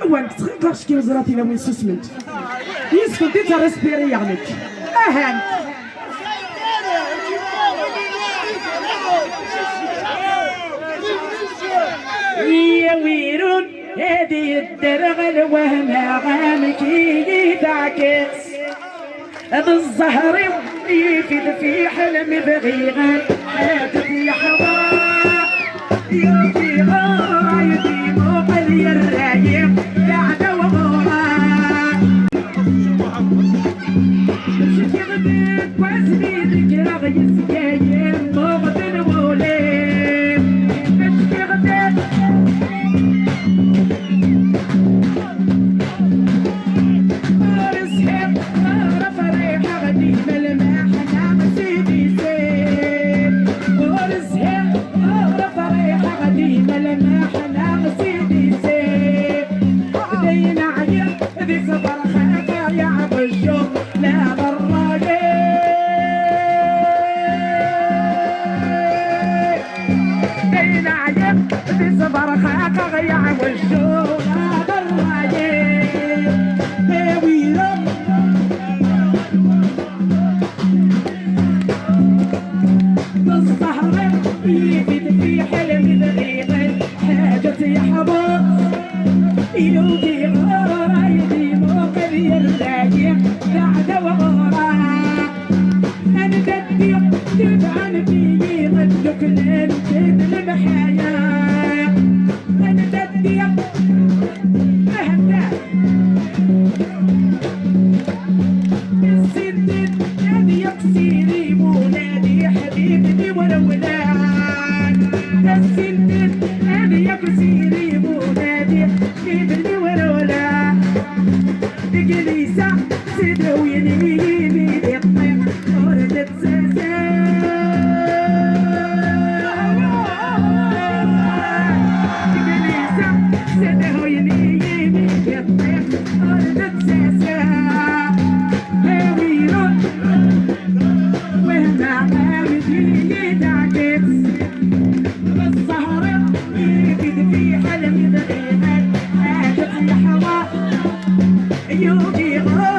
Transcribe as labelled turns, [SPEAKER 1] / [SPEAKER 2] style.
[SPEAKER 1] وانك تخيطش كي وزراتي لا وين سسمنت يسكت انت ريسبيري يعني اهم يا ويرون هذه الدرغل وهم عامك يتعكس هذا الزهر يفيد في حلم بغيغان هاتف يا حوار يا في غايتي موقل يا الرايق قاعدة وغوران شفت غديت واسمي ذكرى غيس جايم مغدن وليم شفت غديت You